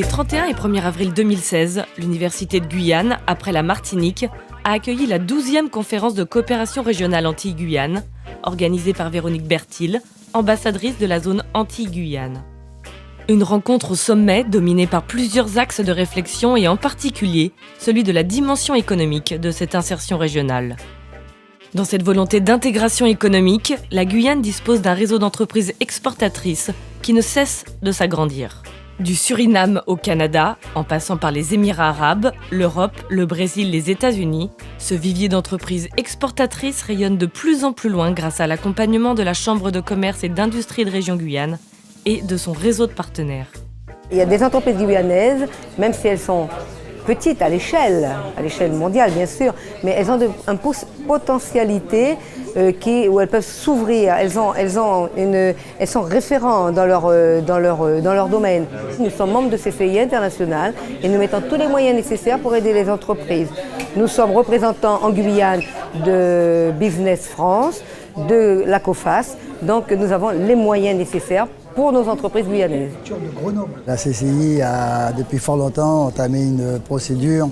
Les 31 et 1er avril 2016, l'Université de Guyane, après la Martinique, a accueilli la 12e conférence de coopération régionale Antilles-Guyane, organisée par Véronique Bertil, ambassadrice de la zone Antilles-Guyane. Une rencontre au sommet dominée par plusieurs axes de réflexion et en particulier celui de la dimension économique de cette insertion régionale. Dans cette volonté d'intégration économique, la Guyane dispose d'un réseau d'entreprises exportatrices qui ne cesse de s'agrandir. Du Suriname au Canada, en passant par les Émirats arabes, l'Europe, le Brésil, les États-Unis, ce vivier d'entreprises exportatrices rayonne de plus en plus loin grâce à l'accompagnement de la Chambre de commerce et d'industrie de région Guyane et de son réseau de partenaires. Il y a des entreprises guyanaises, même si elles sont petites à l'échelle mondiale bien sûr, mais elles ont une potentialité où elles peuvent s'ouvrir, elles sont référents dans leur domaine. Nous sommes membres de CCI international et nous mettons tous les moyens nécessaires pour aider les entreprises. Nous sommes représentants en Guyane de Business France, de la COFAS, donc nous avons les moyens nécessaires pour nos entreprises guyanaises. La CCI a depuis fort longtemps entamé une procédure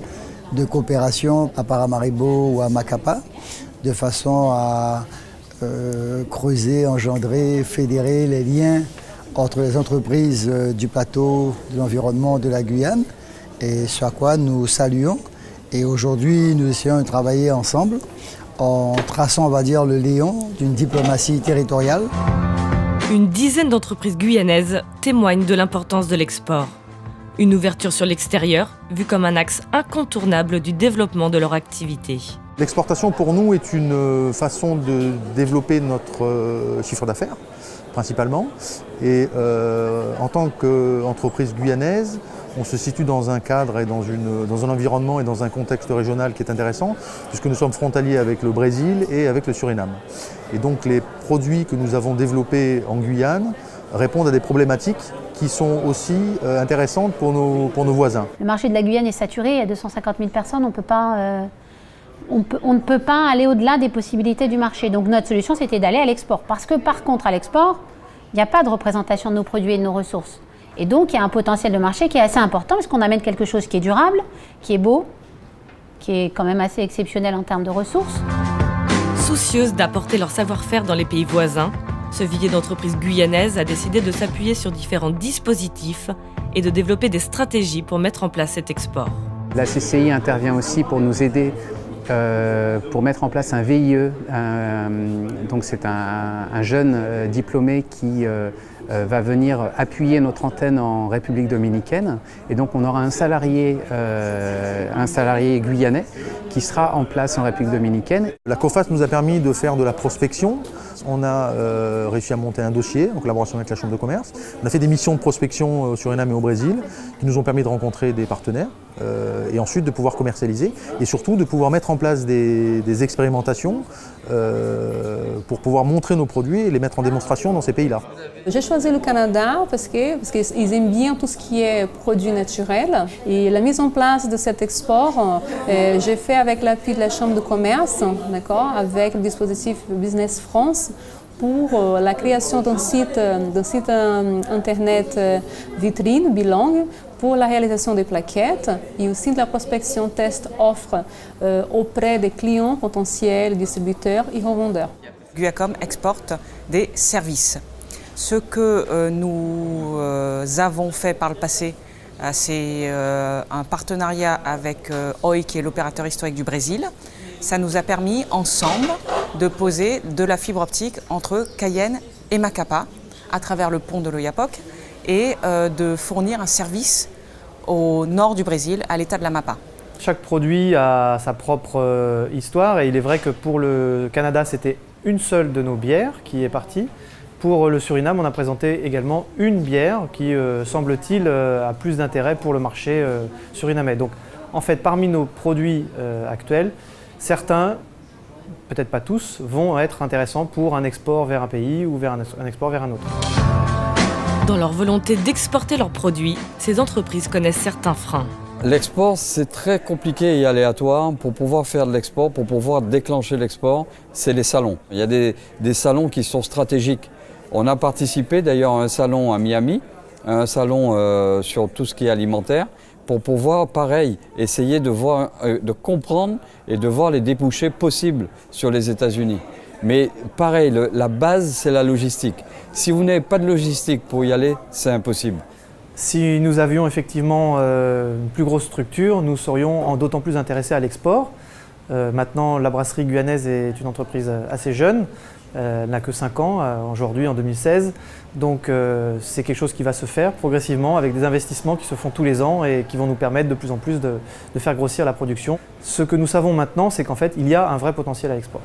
de coopération à Paramaribo ou à Macapa, de façon à creuser, engendrer, fédérer les liens entre les entreprises du plateau, de l'environnement de la Guyane, et ce à quoi nous saluons. Et aujourd'hui, nous essayons de travailler ensemble en traçant, on va dire, le léon d'une diplomatie territoriale. Une dizaine d'entreprises guyanaises témoignent de l'importance de l'export. Une ouverture sur l'extérieur, vue comme un axe incontournable du développement de leur activité. L'exportation pour nous est une façon de développer notre chiffre d'affaires, principalement. Et en tant qu'entreprise guyanaise, on se situe dans un cadre et dans un environnement et dans un contexte régional qui est intéressant, puisque nous sommes frontaliers avec le Brésil et avec le Suriname. Et donc les produits que nous avons développés en Guyane répondent à des problématiques qui sont aussi intéressantes pour nos voisins. Le marché de la Guyane est saturé, il y a 250 000 personnes, on ne peut pas aller au-delà des possibilités du marché. Donc notre solution, c'était d'aller à l'export. Parce que par contre, à l'export, il n'y a pas de représentation de nos produits et de nos ressources. Et donc, il y a un potentiel de marché qui est assez important parce qu'on amène quelque chose qui est durable, qui est beau, qui est quand même assez exceptionnel en termes de ressources. Soucieuse d'apporter leur savoir-faire dans les pays voisins, ce vivier d'entreprises guyanaises a décidé de s'appuyer sur différents dispositifs et de développer des stratégies pour mettre en place cet export. La CCI intervient aussi pour nous aider pour mettre en place un VIE. Donc c'est un jeune diplômé qui va venir appuyer notre antenne en République dominicaine. Et donc on aura un salarié guyanais qui sera en place en République dominicaine. La COFAS nous a permis de faire de la prospection. On a réussi à monter un dossier en collaboration avec la Chambre de commerce. On a fait des missions de prospection au Suriname et au Brésil qui nous ont permis de rencontrer des partenaires et ensuite de pouvoir commercialiser et surtout de pouvoir mettre en place des expérimentations pour pouvoir montrer nos produits et les mettre en démonstration dans ces pays-là. J'ai choisi le Canada parce qu'ils aiment bien tout ce qui est produits naturels. Et la mise en place de cet export, j'ai fait avec l'appui de la Chambre de commerce, d'accord, avec le dispositif Business France, pour la création d'un site internet vitrine bilingue pour la réalisation des plaquettes et aussi de la prospection test-offre auprès des clients potentiels, distributeurs et revendeurs. Guyacom exporte des services. Ce que nous avons fait par le passé, c'est un partenariat avec Oi, qui est l'opérateur historique du Brésil. Ça nous a permis ensemble de poser de la fibre optique entre Cayenne et Macapa à travers le pont de l'Oyapock et de fournir un service au nord du Brésil, à l'état de l'Amapá. Chaque produit a sa propre histoire et il est vrai que pour le Canada, c'était une seule de nos bières qui est partie. Pour le Suriname, on a présenté également une bière qui, semble-t-il, a plus d'intérêt pour le marché surinamais. Donc, en fait, parmi nos produits actuels, certains, peut-être pas tous, vont être intéressants pour un export vers un pays ou vers un export vers un autre. Dans leur volonté d'exporter leurs produits, ces entreprises connaissent certains freins. L'export, c'est très compliqué et aléatoire. Pour pouvoir faire de l'export, pour pouvoir déclencher l'export, c'est les salons. Il y a des salons qui sont stratégiques. On a participé d'ailleurs à un salon à Miami un salon sur tout ce qui est alimentaire, pour pouvoir, pareil, essayer de voir, de comprendre et de voir les débouchés possibles sur les États-Unis. Mais pareil, la base, c'est la logistique. Si vous n'avez pas de logistique pour y aller, c'est impossible. Si nous avions effectivement une plus grosse structure, nous serions d'autant plus intéressés à l'export. Maintenant, la brasserie guyanaise est une entreprise assez jeune. Elle n'a que 5 ans aujourd'hui, en 2016. Donc c'est quelque chose qui va se faire progressivement avec des investissements qui se font tous les ans et qui vont nous permettre de plus en plus de faire grossir la production. Ce que nous savons maintenant, c'est qu'en fait, il y a un vrai potentiel à l'export.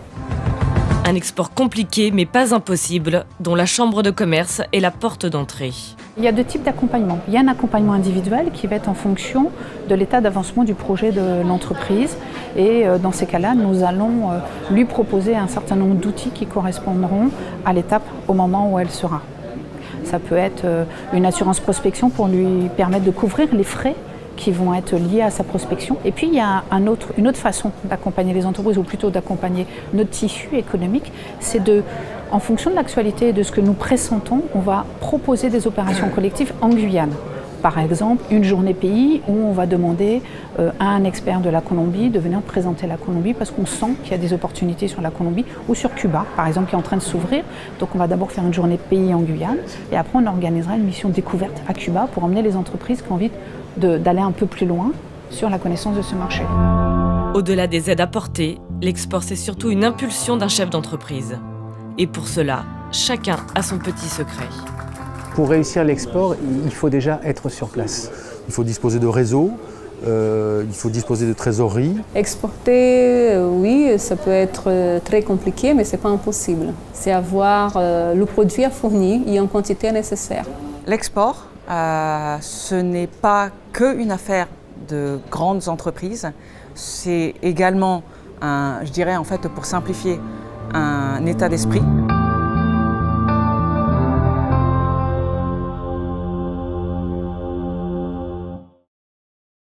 Un export compliqué mais pas impossible, dont la chambre de commerce est la porte d'entrée. Il y a 2 types d'accompagnement. Il y a un accompagnement individuel qui va être en fonction de l'état d'avancement du projet de l'entreprise. Et dans ces cas-là, nous allons lui proposer un certain nombre d'outils qui correspondront à l'étape au moment où elle sera. Ça peut être une assurance prospection pour lui permettre de couvrir les frais qui vont être liés à sa prospection. Et puis il y a une autre façon d'accompagner les entreprises, ou plutôt d'accompagner notre tissu économique, c'est en fonction de l'actualité et de ce que nous pressentons, on va proposer des opérations collectives en Guyane. Par exemple, une journée pays où on va demander à un expert de la Colombie de venir présenter la Colombie parce qu'on sent qu'il y a des opportunités sur la Colombie, ou sur Cuba, par exemple, qui est en train de s'ouvrir. Donc on va d'abord faire une journée pays en Guyane et après on organisera une mission découverte à Cuba pour emmener les entreprises qui ont envie d'aller un peu plus loin sur la connaissance de ce marché. Au-delà des aides apportées, l'export c'est surtout une impulsion d'un chef d'entreprise. Et pour cela, chacun a son petit secret. Pour réussir l'export, il faut déjà être sur place. Il faut disposer de réseaux, il faut disposer de trésorerie. Exporter, oui, ça peut être très compliqué, mais ce n'est pas impossible. C'est avoir le produit à fournir et en quantité nécessaire. L'export, ce n'est pas qu'une affaire de grandes entreprises, c'est également, je dirais en fait pour simplifier, un état d'esprit.